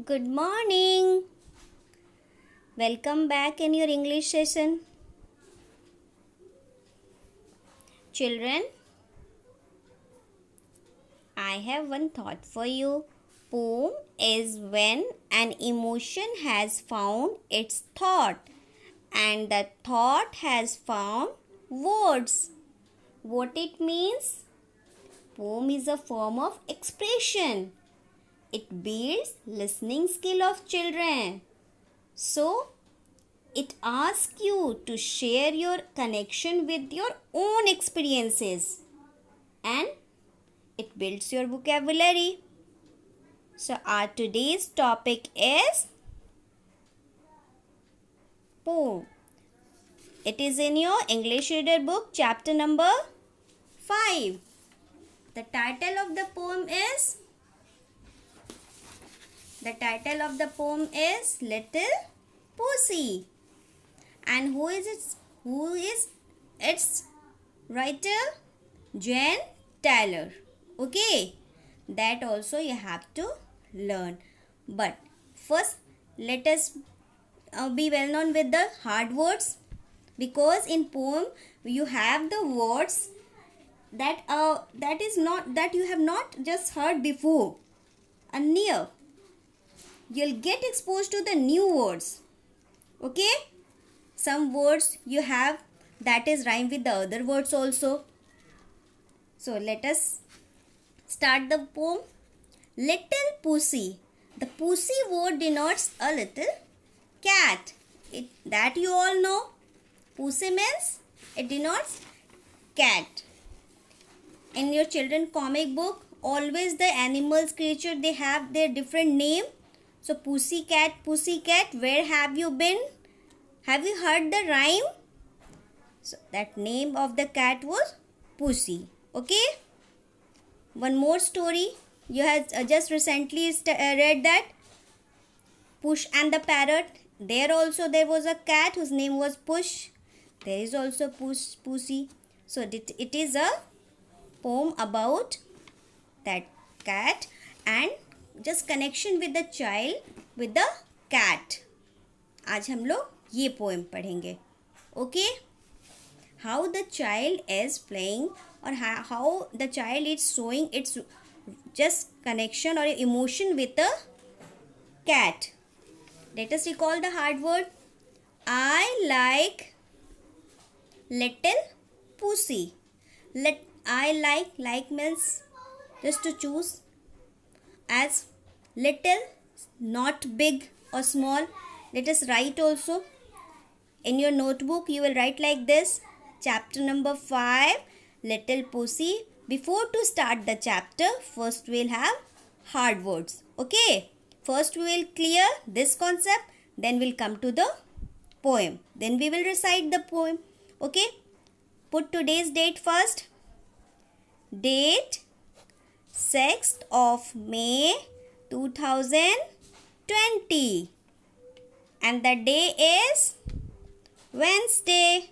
Good morning. Welcome back in your English session. Children, I have one thought for you. Poem is when an emotion has found its thought and the thought has found words. What it means? Poem is a form of expression. It builds listening skill of children. So, it asks you to share your connection with your own experiences and it builds your vocabulary. So, our today's topic is poem. It is in your English Reader book, chapter number 5. The title of the poem is Little Pussy. And who is its writer? Jane Taylor. Okay, that also you have to learn. But first, let us be well known with the hard words, because in poem you have the words that you have not just heard before. And near, you'll get exposed to the new words. Okay. Some words you have that is rhyme with the other words also. So let us start the poem. Little Pussy. The pussy word denotes a little cat. That you all know. Pussy means it denotes cat. In your children comic book, always the animals, creature, they have their different name. So pussycat, where have you been? Have you heard the rhyme? So that name of the cat was Pussy. Okay. One more story. You have just recently read that Push and the Parrot. There also there was a cat whose name was Push. There is also Pussy. So it is a poem about that cat and just connection with the child with the cat. आज हम लोग ये poem पढ़ेंगे. Okay. How the child is playing और how the child is showing its just connection or emotion with a cat. Let us recall the hard word. I like little pussy. I like means just to choose as little, not big or small. Let us write also. In your notebook you will write like this. Chapter number 5, Little Pussy. Before to start the chapter, first we will have hard words. Okay. First we will clear this concept. Then we will come to the poem. Then we will recite the poem. Okay. Put today's date first. Date 6th of May 2020. And the day is Wednesday.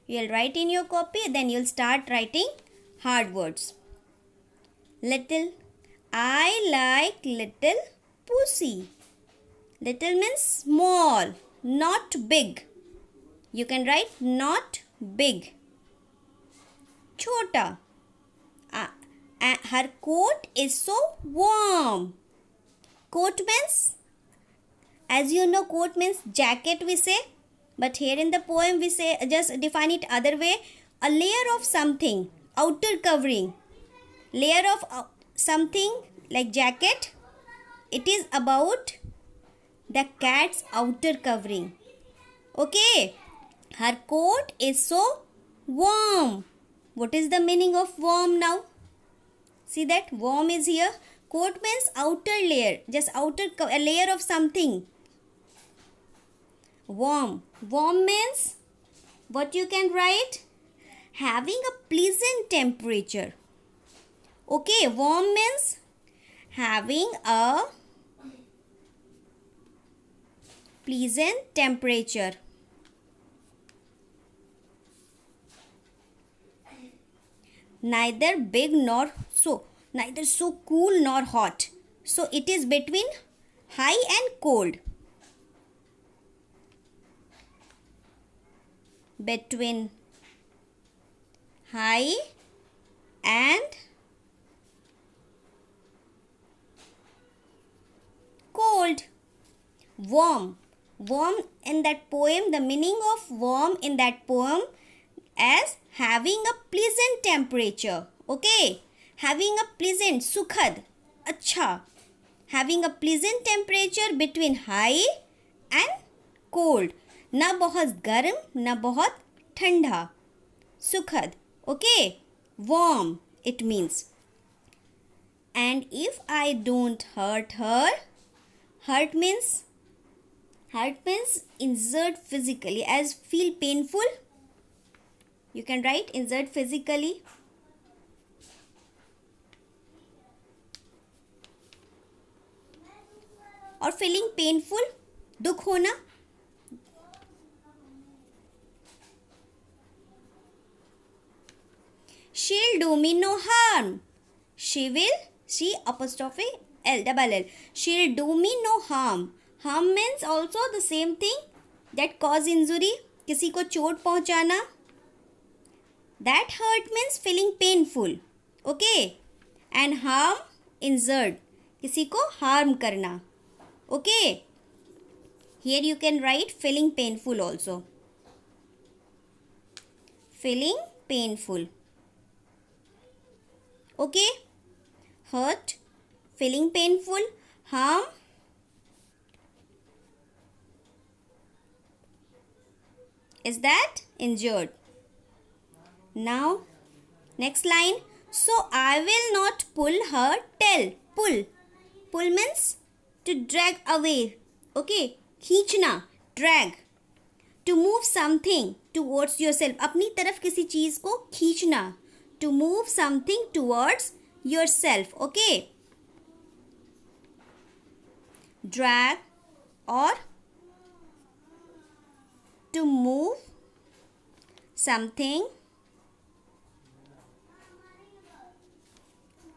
You'll write in your copy, then you'll start writing hard words. Little. I like little pussy. Little means small, not big. You can write not big. Chota. Her coat is so warm. Coat means, as you know, coat means jacket we say. But here in the poem we say, just define it other way. A layer of something, outer covering. Layer of something like jacket. It is about the cat's outer covering. Okay. Her coat is so warm. What is the meaning of warm now? See that warm is here. Coat means outer layer. Just a layer of something. Warm. Warm means what you can write? Having a pleasant temperature. Okay, warm means having a pleasant temperature. Neither big nor so. neither so cool nor hot. So it is between high and cold. Between high and cold. Warm. Warm in that poem, the meaning of warm in that poem as having a pleasant temperature. Okay. Having a pleasant, sukhad, अच्छा. Having a pleasant temperature between high and cold. ना बहुत गर्म, ना बहुत ठंडा. Sukhad. Okay. Warm it means. And if I don't hurt her, hurt means injured physically, as feel painful. You can write injured physically. और feeling painful, दुख होना. She'll do me no harm. She will, she apostrophe L, double L. She'll do me no harm. Harm means also the same thing that cause injury. किसी को चोट पहुंचाना. That hurt means feeling painful. Okay. And harm, injured. किसी को harm करना. Okay. Here you can write feeling painful also. Feeling painful. Okay. Hurt, feeling painful, harm, is that injured. Now next line. So I will not pull her tail. Pull means to drag away. Okay. खींचना, drag. To move something towards yourself. अपनी तरफ किसी चीज को खींचना. To move something towards yourself. Okay. Drag or to move something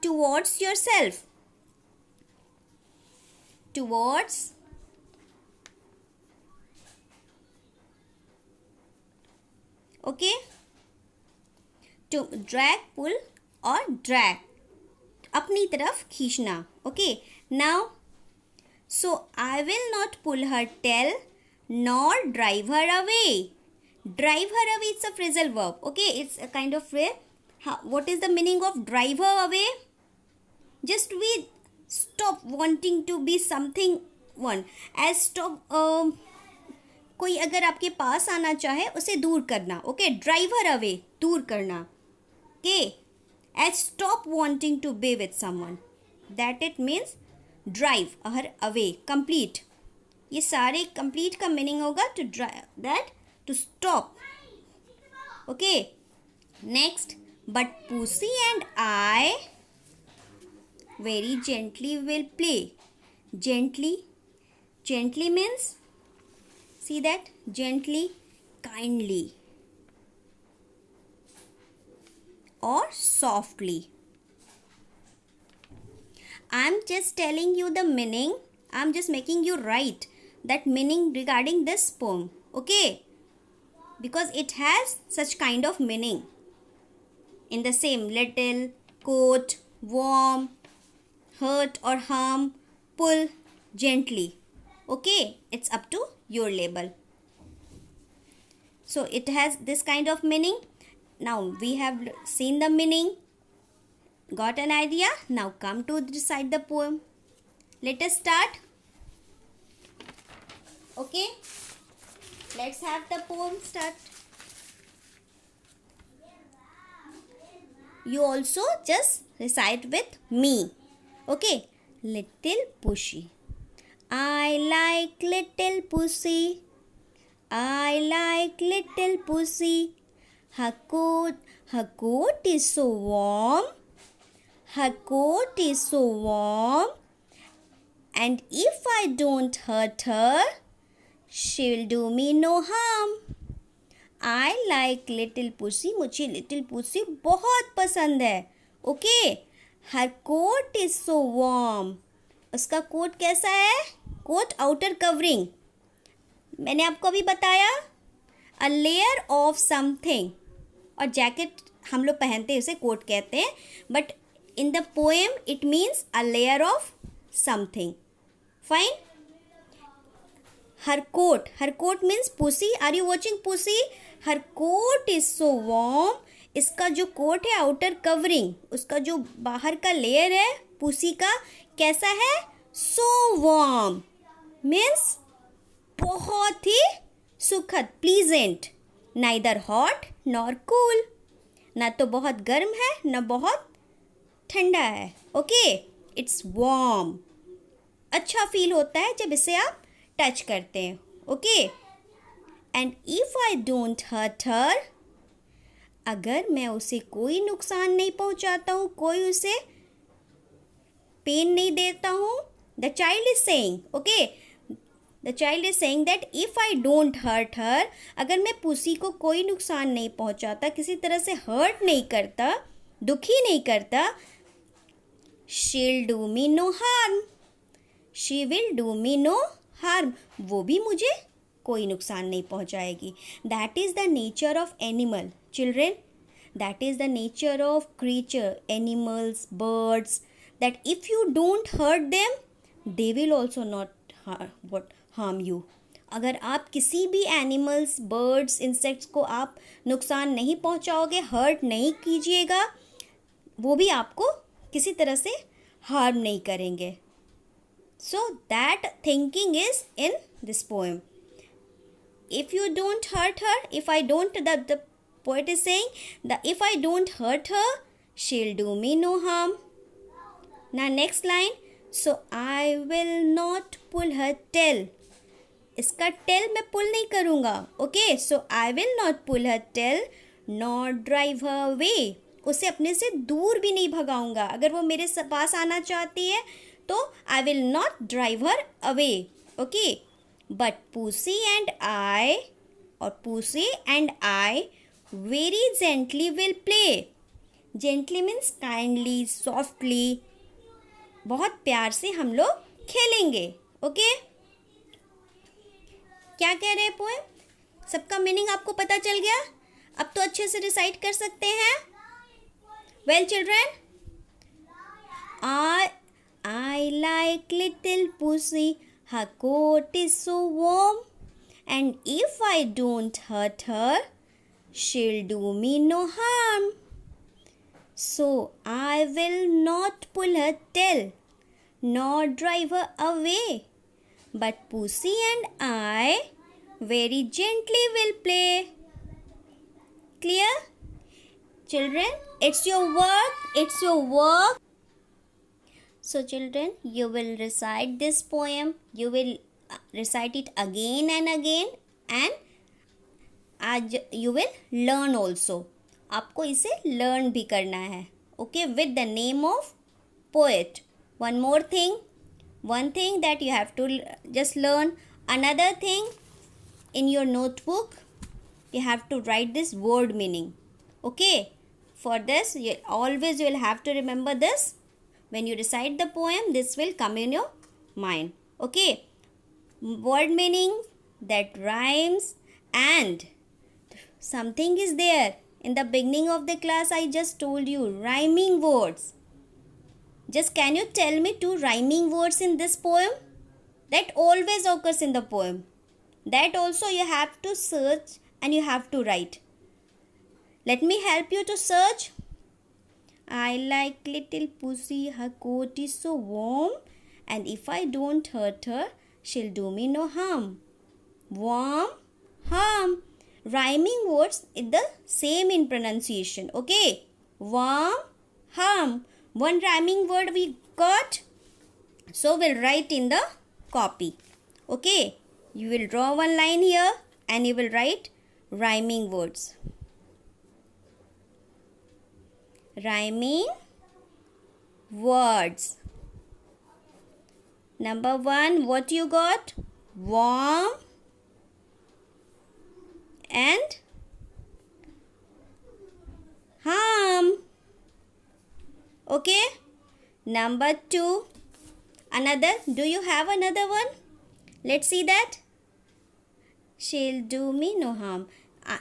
towards yourself. Towards okay. To drag, pull or drag. अपनी तरफ खींचना. Okay. Now, so I will not pull her tail nor drive her away. Drive her away, it's a phrasal verb. Okay. It's a kind of phrase. What is the meaning of drive her away? Just we stop wanting to be something one. As stop कोई अगर आपके पास आना चाहे उसे दूर करना. Okay. Drive her away. दूर करना. Okay. As stop wanting to be with someone. That it means drive her away. Complete. ये सारे complete का meaning होगा to drive, that to stop. Okay. Next. But Pussy and I very gently will play. Gently. Gently means, see that? Gently, kindly. Or softly. I'm just telling you the meaning. I'm just making you write that meaning regarding this poem. Okay? Because it has such kind of meaning. In the same little, coat, warm, hurt or harm, pull, gently. Okay? It's up to your label. So it has this kind of meaning. Now we have seen the meaning. Got an idea? Now come to recite the poem. Let us start. Okay. Let's have the poem start. You also just recite with me. Okay. Little Pussy. I like little pussy. I like little pussy. Her coat is so warm. Her coat is so warm. And if I don't hurt her, she'll do me no harm. I like little pussy. मुझे little pussy बहुत पसंद है. Okay. Her coat is so warm. उसका coat कैसा है? Coat outer covering. मैंने आपको अभी बताया अ लेयर ऑफ समथिंग. और जैकेट हम लोग पहनते हैं, उसे कोट कहते हैं. But in the poem it means a layer of something. Fine. Her coat means pussy. Are you watching pussy? Her coat is so warm. इसका जो कोट है आउटर कवरिंग, उसका जो बाहर का लेयर है पुसी का, कैसा है? सो वार्म मीन्स बहुत ही सुखद, pleasant. Neither hot nor cool. ना तो बहुत गर्म है ना बहुत ठंडा है. Okay, it's warm. अच्छा फील होता है जब इसे आप टच करते हैं. Okay. And if I don't hurt her, अगर मैं उसे कोई नुकसान नहीं पहुंचाता हूँ, कोई उसे पेन नहीं देता हूँ, the child is saying. Okay, the child is saying that if I don't hurt her, अगर मैं पुसी को कोई नुकसान नहीं पहुंचाता, किसी तरह से हर्ट नहीं करता, दुखी नहीं करता, शील do me know harm. She will do me know harm. वो भी मुझे कोई नुकसान नहीं पहुंचाएगी. That is the nature of animal. Children, that is the nature of creature, animals, birds, that if you don't hurt them, they will also not harm you. अगर आप किसी भी एनिमल्स, बर्ड्स, इंसेक्ट्स को आप नुकसान नहीं पहुंचाओगे, हर्ट नहीं कीजिएगा, वो भी आपको किसी तरह से हार्म नहीं करेंगे. So that thinking is in this poem. If you don't hurt her, if I don't, the poet is saying that if I don't hurt her, she'll do me no harm. Now next line, so I will not pull her tail. इसका tail मैं pull नहीं करूँगा. Okay, so I will not pull her tail nor drive her away. उसे अपने से दूर भी नहीं भगाऊँगा. अगर वो मेरे पास आना चाहती है तो I will not drive her away. Okay, but Pussy and I very gently will play. Gently means kindly, softly. बहुत प्यार से हम लोग खेलेंगे. ओके, क्या कह रहे हैं पोएम? सबका मीनिंग आपको पता चल गया? अब तो अच्छे से रिसाइट कर सकते हैं. Well children, I like little pussy, her coat is so warm, and if I don't hurt her, she'll do me no harm. So I will not pull her tail nor drive her away, but Pussy and I very gently will play. Clear? Children, it's your work. So children, you will recite this poem. You will recite it again and again, and आज you will learn also. आपको इसे learn भी करना है. Okay, with the name of poet. One thing that you have to just learn. Another thing, in your notebook you have to write this word meaning. Okay, for this you always will have to remember this. When you recite the poem, this will come in your mind. Okay, word meaning that rhymes, and something is there in the beginning of the class. I just told you rhyming words. Just can you tell me 2 rhyming words in this poem that always occurs in the poem? That also you have to search and you have to write. Let me help you to search. I like little pussy, her coat is so warm, and if I don't hurt her, she'll do me no harm. Warm, harm. Rhyming words is the same in pronunciation. Okay. Warm, harm. One rhyming word we got. So we'll write in the copy. Okay. You will draw one line here and you will write rhyming words. Rhyming words. Number 1, what you got? Warm and harm. Okay, Number 2. Another. Do you have another one? Let's see that. She'll do me no harm.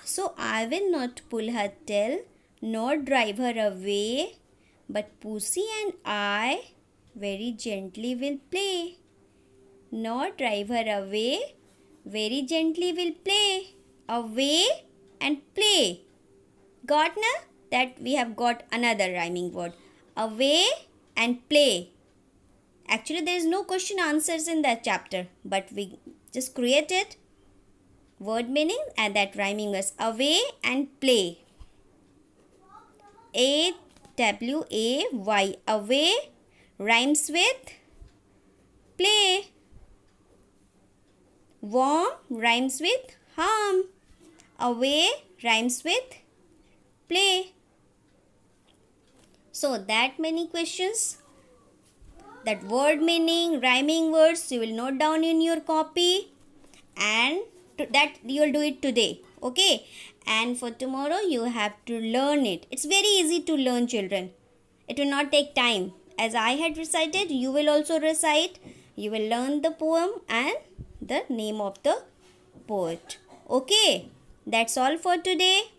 So I will not pull her tail nor drive her away, but Pussy and I very gently will play. Nor drive her away, very gently will play. Away and play. Got na? That we have got another rhyming word. Away and play. Actually, there is no question answers in that chapter, but we just created word meaning and that rhyming was away and play. A-W-A-Y. Away rhymes with play. Warm rhymes with harm. Away rhymes with play. So that many questions, that word meaning, rhyming words you will note down in your copy, and that you will do it today. Okay, and for tomorrow you have to learn it. It's very easy to learn, children. It will not take time. As I had recited, you will also recite. You will learn the poem and the name of the poet. Okay, that's all for today.